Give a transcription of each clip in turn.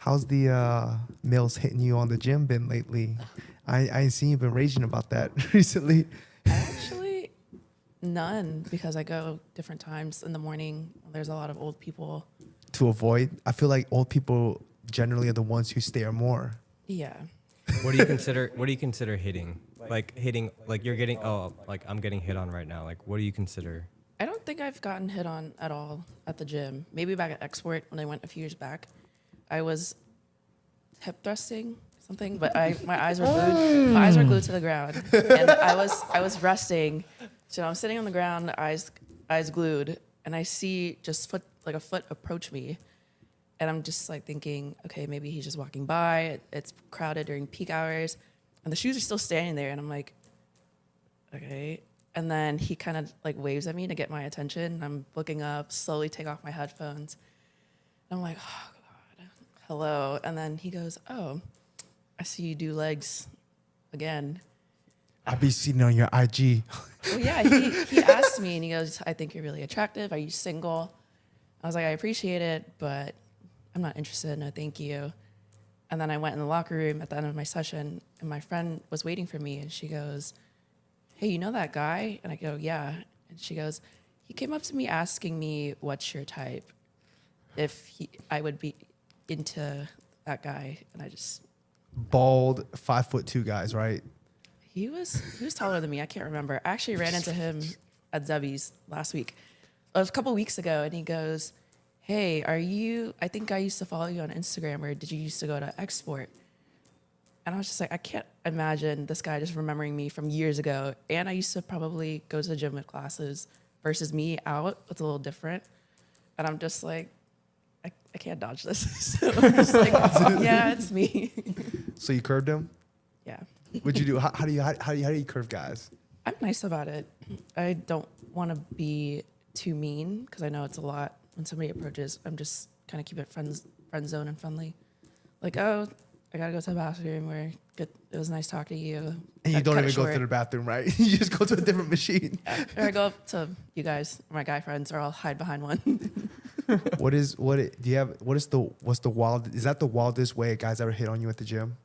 How's the males hitting you on the gym been lately? I seen you've been raging about that recently. Actually, none, because I go different times in the morning. There's a lot of old people. To avoid, I feel like old people generally are the ones who stare more. Yeah. What do you consider? What do you consider hitting? Like hitting, like you're getting. Oh, like I'm getting hit on right now. Like, what do you consider? I don't think I've gotten hit on at all at the gym. Maybe back at Export when I went a few years back. I was hip thrusting something, but my eyes were glued. My eyes were glued to the ground, and I was resting. So I'm sitting on the ground, eyes glued, and I see just a foot approach me, and I'm just like thinking, okay, maybe he's just walking by. It's crowded during peak hours, and the shoes are still standing there, and I'm like, okay. And then he kind of like waves at me to get my attention. I'm looking up, slowly take off my headphones. I'm like, oh God, hello. And then he goes, oh, I see you do legs again. I'll be sitting on your IG. Well, yeah, he asked me and he goes, I think you're really attractive. Are you single? I was like, I appreciate it, but I'm not interested. No, thank you. And then I went in the locker room at the end of my session and my friend was waiting for me and she goes, hey, you know that guy? And I go, yeah. And she goes, he came up to me asking me, what's your type? If I would be into that guy. And I just... Bald, 5'2" guys, right? He was taller than me. I can't remember. I actually ran into him at Zebby's last week. It was a couple weeks ago. And he goes, hey, I think I used to follow you on Instagram, or did you used to go to Export? And I was just like, I can't imagine this guy just remembering me from years ago. And I used to probably go to the gym with classes versus me out. It's a little different. And I'm just like, I can't dodge this. So I'm just like, yeah, it's me. So you curved him? Yeah. What'd you do? How do you curve guys? I'm nice about it. I don't want to be too mean because I know it's a lot when somebody approaches. I'm just kind of keep it friend zone and friendly. Like, oh, I gotta go to the bathroom. It was nice talking to you. And you don't even go to the bathroom, right? You just go to a different machine. Yeah. Or I go up to you guys, my guy friends, or I'll hide behind one. What's the wild? Is that the wildest way a guy's ever hit on you at the gym?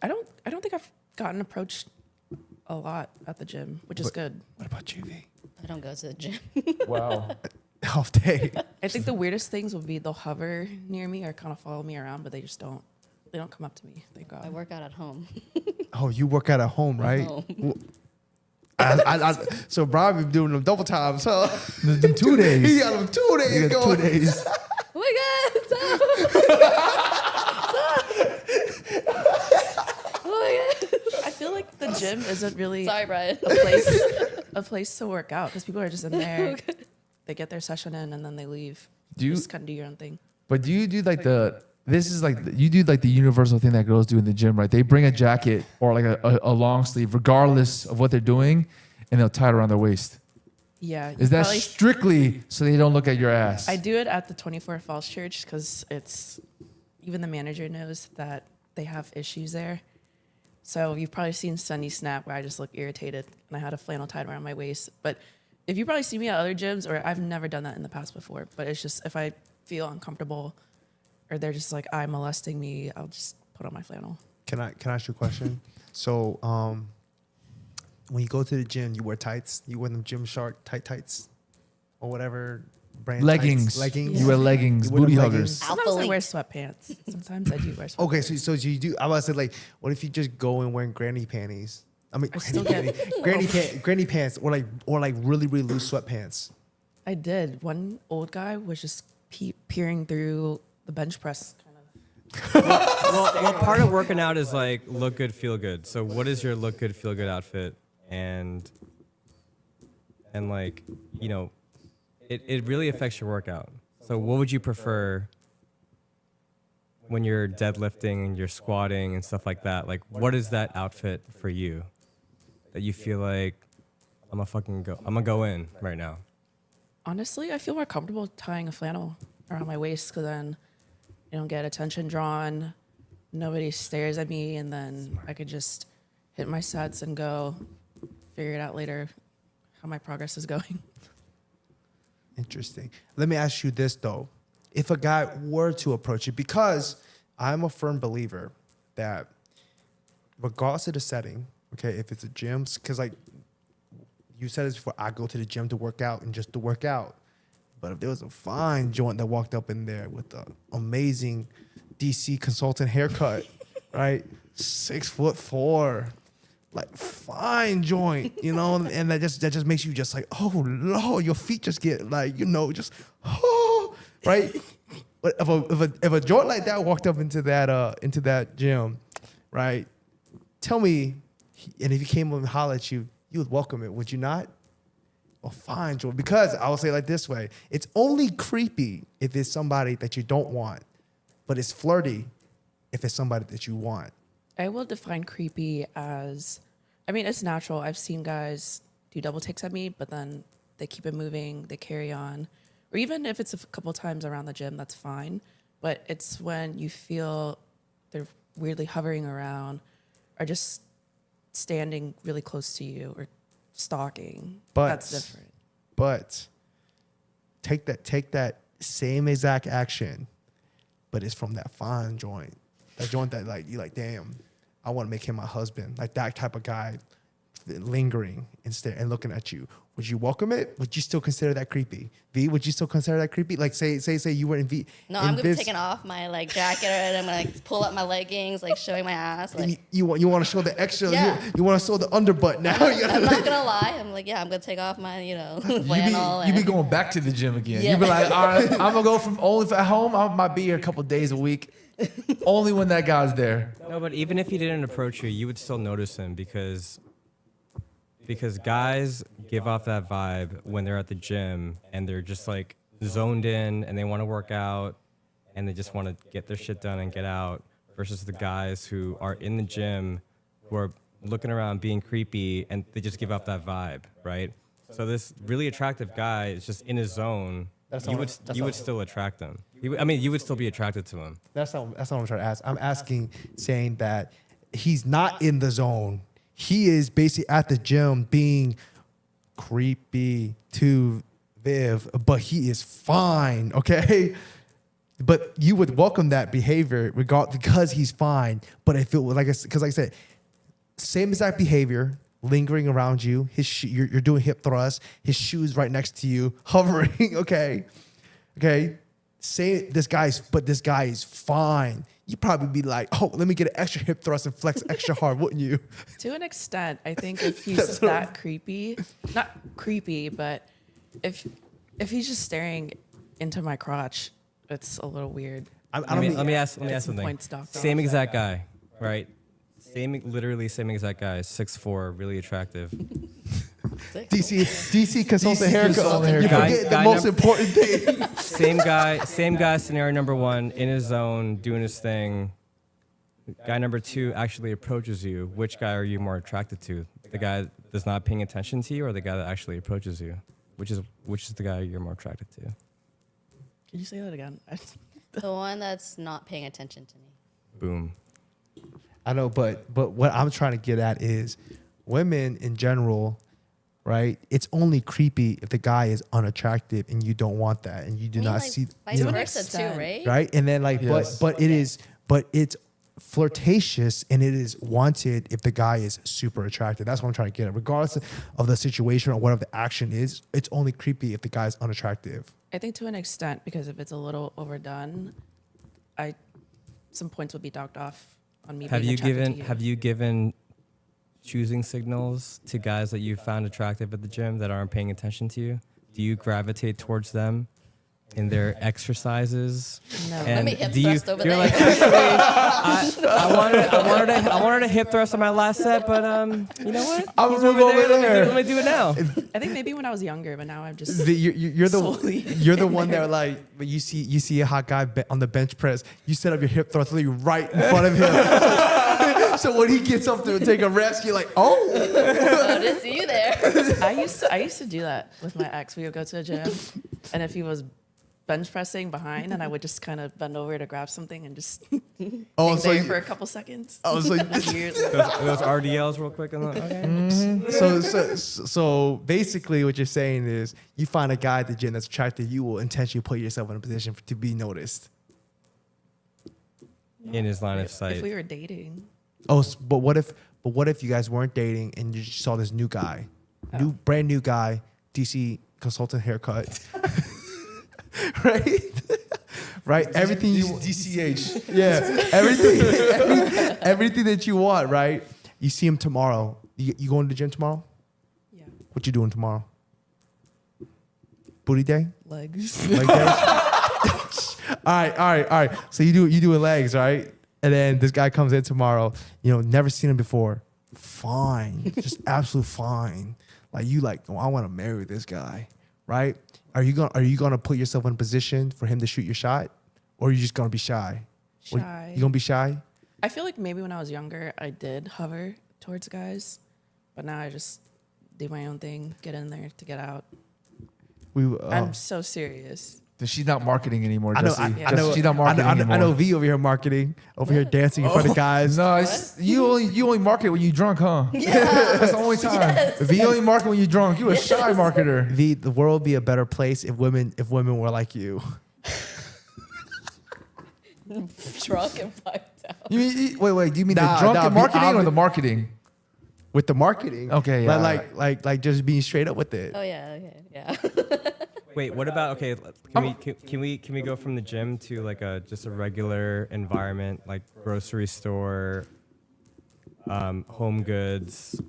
I don't think I've gotten approached a lot at the gym, which is good. What about you, V? I don't go to the gym. Wow. Off day. I think the weirdest things would be they'll hover near me or kind of follow me around, but they just don't. They don't come up to me. Thank God. I work out at home. Oh, you work out at home, right? Home. So Brian be doing them double times, huh? Them 2 days. He got them 2 days You got going. 2 days. Oh my God, stop. Oh my God. I feel like the gym isn't really Sorry, Brian. a place to work out because people are just in there. Okay. They get their session in and then they leave. Do you- just kind of do your own thing? But do you do like you do like the universal thing that girls do in the gym, right? They bring a jacket or like a long sleeve, regardless of what they're doing, and they'll tie it around their waist. Yeah. Is that probably- strictly so they don't look at your ass? I do it at the 24 Falls Church because even the manager knows that they have issues there. So you've probably seen Sunny Snap where I just look irritated and I had a flannel tied around my waist. But if you probably see me at other gyms, or I've never done that in the past before, but it's just if I feel uncomfortable or they're just like eye molesting me, I'll just put on my flannel. Can I ask you a question? So, when you go to the gym, you wear tights. You wear them Gymshark tights, or whatever brand. leggings. Tights. Leggings. You wear leggings, You wear booty them huggers. leggings? Sometimes Alpha I wear Link. sweatpants. Sometimes I do wear sweatpants. Okay, so you do. I was say like, what if you just go and wearing granny panties? I mean, I still get granny pants, or like really loose sweatpants. I did. One old guy was just peering through the bench press. Well, part of working out is like look good, feel good. So what is your look good, feel good outfit? And like, you know, it really affects your workout. So what would you prefer when you're deadlifting and you're squatting and stuff like that? Like, what is that outfit for you that you feel like I'm gonna go in right now? Honestly, I feel more comfortable tying a flannel around my waist because then I don't get attention drawn. Nobody stares at me, and then I could just hit my sets and go figure it out later how my progress is going. Interesting. Let me ask you this though: if a guy were to approach you, because I'm a firm believer that regardless of the setting, okay, if it's a gym, because like you said this before, I go to the gym to work out and just to work out. But if there was a fine joint that walked up in there with the amazing DC consultant haircut, right? 6'4", like fine joint, you know, and that just makes you just like, oh Lord, your feet just get like, you know, just right. But if a joint like that walked up into that gym, right? Tell me, and if he came up and hollered at you, you would welcome it, would you not? Oh, fine, joint. Because I will say it like this way: it's only creepy if it's somebody that you don't want, but it's flirty if it's somebody that you want. I will define creepy as, I mean, it's natural. I've seen guys do double takes at me, but then they keep it moving, they carry on. Or even if it's a couple times around the gym, that's fine. But it's when you feel they're weirdly hovering around or just standing really close to you or stalking. But that's different. But take that same exact action, but it's from that fine joint. That joint that like you like, damn, I want to make him my husband. Like that type of guy lingering and looking at you. Would you welcome it? Would you still consider that creepy? V, would you still consider that creepy? Like say you were in V. No, I'm gonna be taking off my like jacket and I'm gonna like, pull up my leggings, like showing my ass. Like you want to show the extra. Yeah. You want to show the underbutt now. I'm not gonna lie. I'm like, yeah, I'm gonna take off my, flannel. You be going back to the gym again. Yeah. You be like, all right, I'm gonna go from only at home. I might be here a couple days a week, only when that guy's there. No, but even if he didn't approach you, you would still notice him because guys give off that vibe when they're at the gym and they're just like zoned in and they want to work out and they just want to get their shit done and get out versus the guys who are in the gym who are looking around being creepy and they just give off that vibe, right? So this really attractive guy is just in his zone. You would still attract him. You would still be attracted to him. That's not what I'm trying to ask. I'm asking, saying that he's not in the zone. He is basically at the gym being creepy to Viv, but he is fine, okay? But you would welcome that behavior because he's fine. But if it was like I said, same exact behavior, lingering around you. You're doing hip thrusts. His shoes right next to you, hovering. Okay. Say this guy is fine. You'd probably be like, oh, let me get an extra hip thrust and flex extra hard, wouldn't you? To an extent, I think if he's that creepy, not creepy, but if he's just staring into my crotch, it's a little weird. Let me ask something. Points docked Same off. exact guy, right? Literally same exact guy, 6'4", really attractive. DC consultant haircut. consultant You haircut. forget the most important thing. Same guy, scenario number one, in his zone, doing his thing. Guy number two actually approaches you. Which guy are you more attracted to? The guy that's not paying attention to you or the guy that actually approaches you? Which is the guy you're more attracted to? Can you say that again? the one that's not paying attention to me. Boom. I know, but what I'm trying to get at is women in general, right? It's only creepy if the guy is unattractive and you don't want that and you do not see vice you know, versa too, right? right? And then like, Yes. but it's flirtatious and it is wanted if the guy is super attractive. That's what I'm trying to get at. Regardless of the situation or whatever the action is, it's only creepy if the guy is unattractive. I think to an extent, because if it's a little overdone, some points would be docked off on me. Have being you attracted to given choosing signals to guys that you found attractive at the gym that aren't paying attention to you? Do you gravitate towards them in their exercises? No. And Let me hip do you, thrust over you're there. like, actually, I wanted a hip thrust on my last set, but you know what? I'm He's gonna move over there. Let me do it now. I think maybe when I was younger, but now I'm just You're slowly the one that like when you see a hot guy on the bench press, you set up your hip thrust right in front of him. So when he gets up to take a rest, you're like, oh. I didn't see you there. I used to do that with my ex. We would go to the gym, and if he was bench pressing behind, and I would just kind of bend over to grab something and just Oh, hang so there for a couple seconds. oh, so Years. Those RDLs real quick. Okay. so basically what you're saying is you find a guy at the gym that's attractive, you will intentionally put yourself in a position to be noticed. in his line of If sight. we were dating, Oh, but what if you guys weren't dating and you just saw this new guy, brand new guy, DC consultant haircut, right? Right, everything you DCH. yeah, everything that you want, right? You see him tomorrow. You going to the gym tomorrow? yeah, What you doing tomorrow? Booty day? legs. Leg day? all right. So you doing legs, right? And then this guy comes in tomorrow. Never seen him before. Fine, just absolute fine. Like oh, I want to marry this guy, right? Are you gonna put yourself in a position for him to shoot your shot, or are you just gonna be shy? Shy. You gonna be shy? I feel like maybe when I was younger, I did hover towards guys, but now I just do my own thing, get in there to get out. I'm so serious. She's not marketing anymore, I know, Jesse. I know, She's not marketing anymore. I know V over here marketing, over here dancing in front of guys. No, you only market when you drunk, huh? Yeah. That's the only time. If you only market when you're drunk, you a shy marketer. V, the world would be a better place if women were like you. Drunk and fucked out. Wait. Do you mean Nah, the drunk nah, and be marketing or obvi- the marketing? With the marketing, Okay, yeah, like just being straight up with it. Oh yeah, okay, yeah. Wait, what about can we go from the gym to like just a regular environment like grocery store, home goods?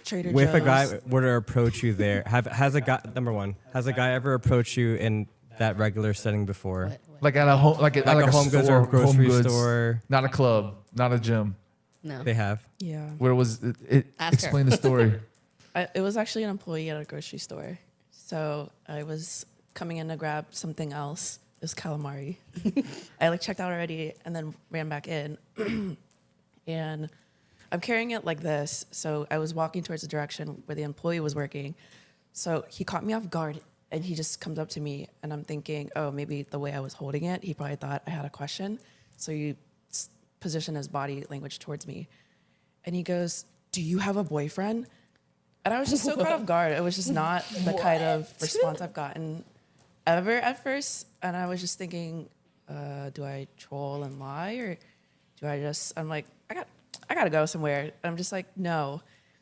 Trader If a Joe's. guy were to approach you there, has a guy ever approached you in that regular setting before? Like at a home, like a home goods or a grocery store? not a club, not a gym. No. They have. Yeah. Where was it? Ask Explain the story. It was actually an employee at a grocery store. So I was coming in to grab something else. It was calamari. I checked out already and then ran back in. And I'm carrying it like this. So I was walking towards the direction where the employee was working. So he caught me off guard and he just comes up to me and I'm thinking, oh, maybe the way I was holding it, he probably thought I had a question. So he positioned his body language towards me. And he goes, do you have a boyfriend? And I was just so caught off guard. It was just not the kind of response I've gotten ever at first. And I was just thinking, do I troll and lie or do I just, I'm like, I gotta go somewhere. And I'm just like, no.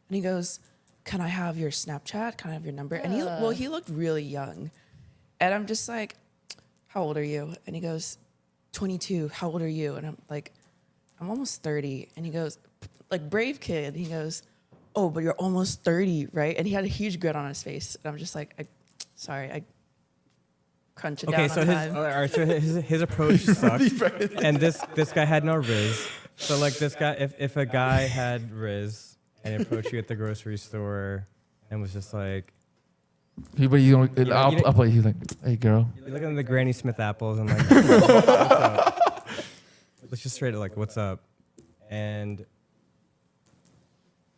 And he goes, can I have your Snapchat? Can I have your number? And he looked really young. And I'm just like, how old are you? And he goes, 22. How old are you? And I'm like, I'm almost 30. And he goes, like, brave kid. He goes, oh, but you're almost 30, right? And he had a huge grin on his face. And I'm just like, I crunch it Okay, down so on his time. all right, so his approach sucked, and this guy had no riz. So like this guy, if a guy had riz and approached you at the grocery store and was just like, I'll play. He's like, hey girl. you're looking at the Granny Smith apples and like, what's up? Let's just straight like, what's up? And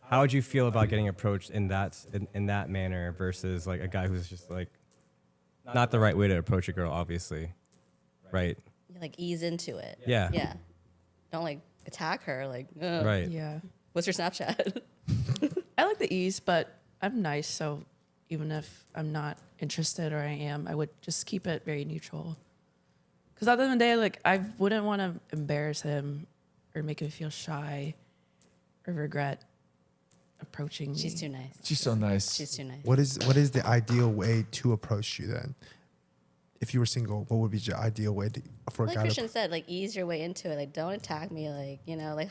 how would you feel about getting approached in that manner versus like a guy who's just like not the right way to approach a girl, obviously, right? You like ease into it. Yeah. Yeah. Don't like attack her. Like, ugh. Right. Yeah. What's your Snapchat? I like the ease, but I'm nice. So even if I'm not interested or I am, I would just keep it very neutral. Because at the end of the day, like, I wouldn't want to embarrass him or make him feel shy or regret approaching me. She's too nice. She's so nice. She's too nice. What is the ideal way to approach you then? If you were single, what would be your ideal way for a Like guy Christian said, like ease your way into it. Like don't attack me. Like like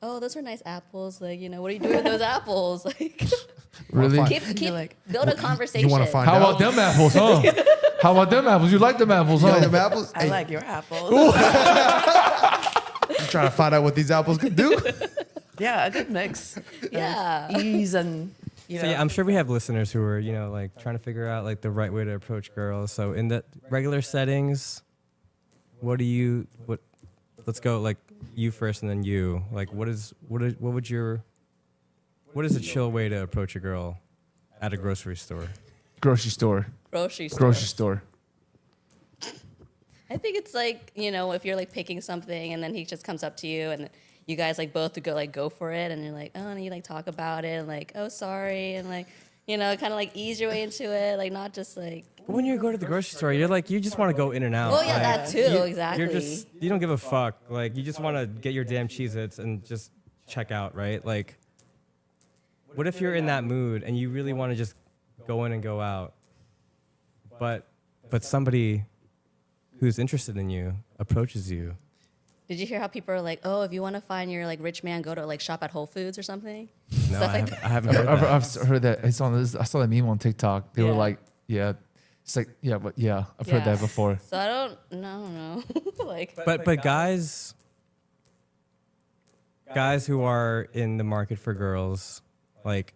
those were nice apples. Like what are you doing with those apples? Like Really? keep build a conversation. You want to find How out? about them apples, huh? How about them apples? You like them apples, You huh? like them apples? I Hey, like your apples. you trying to find out what these apples could do? Yeah, a good mix. Yeah. Ease and, So yeah, I'm sure we have listeners who are, like trying to figure out like the right way to approach girls. So in the regular settings, let's go like you first and then you. Like what is a chill way to approach a girl at a grocery store? Grocery store. Grocery store. Grocery store. I think it's like, if you're like picking something and then he just comes up to you and you guys like both go for it and you're like, oh, and you like talk about it and like, oh, sorry. And like, You know, kind of like ease your way into it, like not just like. But when you go to the grocery store, you're like, you just want to go in and out. Oh yeah, Like, that too. Exactly. you don't give a fuck. Like, you just want to get your damn Cheez-Its and just check out, right? Like, what if you're in that mood and you really want to just go in and go out, but somebody who's interested in you approaches you? Did you hear how people are like, oh, if you want to find your like rich man, go to like shop at Whole Foods or something? No, Stuff I, like have, I haven't heard that. I've heard that. It's on this. I saw that meme on TikTok. They were Yeah. like, yeah, it's like, yeah, but yeah, I've heard that before. So I don't know. Like, But guys who are in the market for girls, like,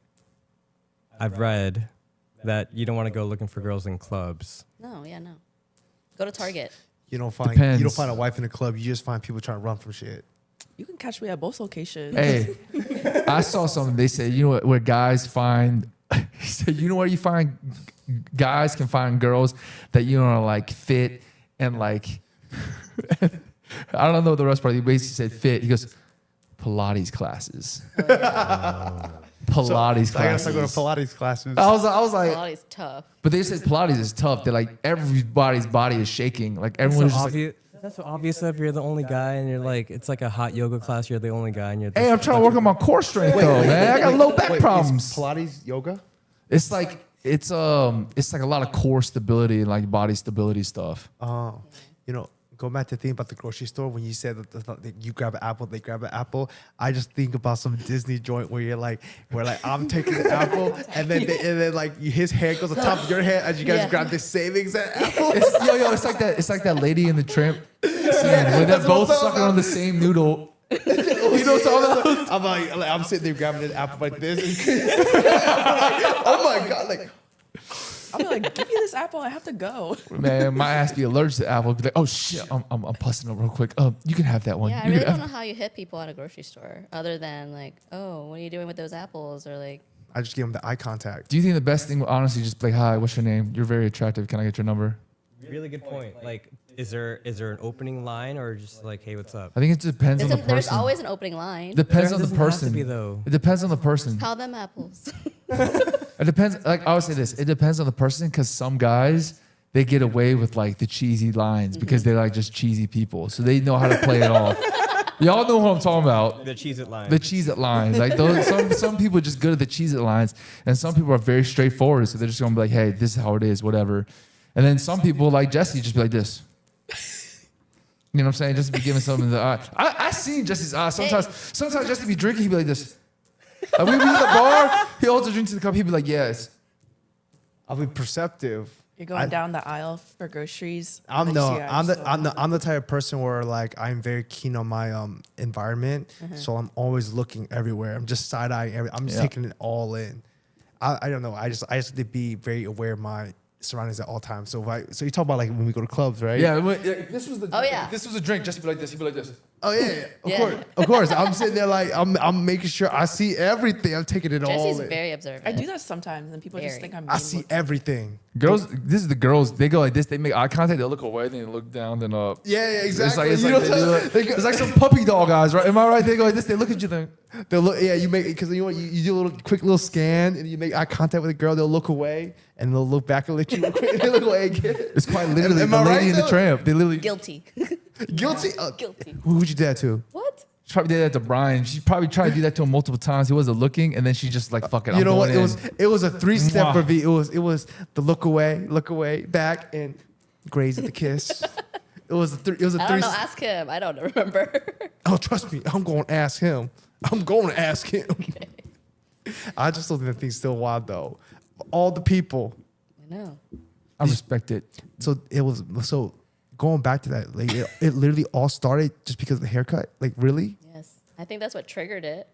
I've read that you don't want to go looking for girls in clubs. no. Go to Target. You don't find Depends. a wife in a club. You just find people trying to run from shit. You can catch me at both locations. Hey, I saw something. They said, you know what, where guys find, he said, you know where you find guys can find girls that, you know, are like fit and like, I don't know the rest part. He basically said fit. He goes, Pilates classes. Pilates So I gotta classes. start going to Pilates classes. I was like, Pilates tough. but they said Pilates is tough. They're like, everybody's body is shaking. Like everyone is just like, That's so obvious if you're the only guy and you're like, it's like a hot yoga class, you're the only guy and you're hey, I'm trying to work on my core strength though, man. I got low back Wait, problems. is Pilates yoga? It's like it's like a lot of core stability and like body stability stuff. Oh, you know, go back to think about the grocery store when you said that you grab an apple, they grab an apple. I just think about some Disney joint where I'm taking the apple and then like his hair goes on top of your head as you guys Yeah. grab the savings apple. It's like that. It's like that lady in the Tramp scene where they're both sucking on the same noodle. You know what I'm talking about? I'm sitting there grabbing an apple like this. I'm like, oh my god! Like, I'll be like, give me this apple. I have to go. Man, my ass be allergic to apple. Be like, oh shit, I'm pussing up real quick. You can have that one. Yeah, I You really can don't have- know how you hit people at a grocery store other than like, oh, what are you doing with those apples? Or like, I just give him the eye contact. Do you think the best thing, honestly, just be like, hi, what's your name? You're very attractive. Can I get your number? Really good point. Like, is there an opening line or just like, hey, what's up? I think it depends on the there's person. always an opening line. Depends There on the doesn't have to person. be, though. It depends on the person. Call them apples. It depends. Like I would say this. It depends on the person because some guys they get away with like the cheesy lines because they're like just cheesy people, so they know how to play it off. Y'all know what I'm talking about. The Cheez-It line. The Cheez-It lines. Like those, some people are just good at the Cheez-It lines, and some people are very straightforward. So they're just gonna be like, "Hey, this is how it is, whatever." And then some people like Jesse just be like this. You know what I'm saying? Just be giving something in the eye. I seen Jesse's eyes. Sometimes Jesse be drinking, he'd be like this. Like we be at the bar, he holds a drink to the cup, he'd be like, yes. I'll be perceptive. You're going down the aisle for groceries. I'm and no, you see I'm guys the type of person where like I'm very keen on my environment, so I'm always looking everywhere. I'm just side eyeing. I'm just Yeah. taking it all in. I don't know. I just have to be very aware of my surroundings at all times. So you talk about like when we go to clubs, right? Yeah, this was the Oh, yeah. this was a drink, Jesse be like this, he'd be like this. Oh yeah, Yeah. of course. I'm sitting there like I'm making sure I see everything. I'm taking it all Jesse's in. very observant. I do that sometimes, and people just Very. think I'm. I being see looked- everything. Girls, this is the girls, they go like this, they make eye contact, they look away, then they look down, then up. Yeah, exactly. It's You like, know they do what I'm it. saying? It's like some puppy dog eyes, right? Am I right? They go like this, they look at you, then. They'll look, yeah, you make because you know what, you do a little quick little scan and you make eye contact with a girl. They'll look away and they'll look back and let you quick, they look away again. It's quite literally Am the I lady right, in the though? tramp. They literally Guilty. Guilty. Guilty. Who'd you do that to? What? she probably did that to Brian. She probably tried to do that to him multiple times. He wasn't looking, and then she just like, fuck it. You I'm know what? going It was a 3-step Mwah. review. It was the look away, back, and graze at the kiss. It was a I don't three. know. Ask him. I don't remember. Oh, trust me, I'm going to ask him. I'm going to ask him. I just don't think that thing's still wild though. All the people. I know. I respect it. So going back to that, like it literally all started just because of the haircut. Like really? Yes. I think that's what triggered it.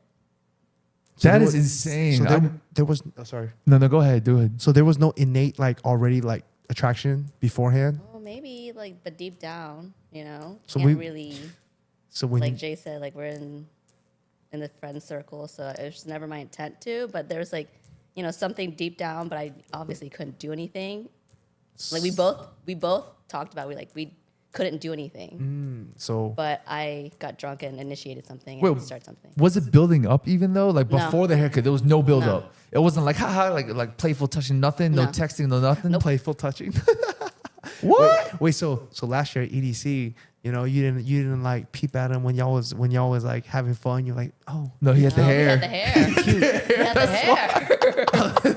So That there is was- insane. So I'm- there was sorry. No, go ahead. Do it. So there was no innate like already like attraction beforehand. Oh, maybe like, but deep down, you know, So can't we- really, So when like Jay said, like we're in the friend circle, so it was never my intent to. But there's like, you know, something deep down, but I obviously couldn't do anything. Like we both talked about, we couldn't do anything. So But I got drunk and initiated something Wait, and started something. Was it building up even though? Like No. before the haircut, there was no build No. up. It wasn't like haha, like playful touching, nothing, no No. texting, no nothing. playful touching. What? Wait, so last year at EDC, you know, you didn't like peep at him when y'all was like having fun. You're like, oh, No, he had the Oh, hair. He had the hair. He had the hair.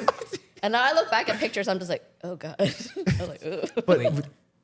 And now I look back at pictures, I'm just like, oh God. I was like, ugh. but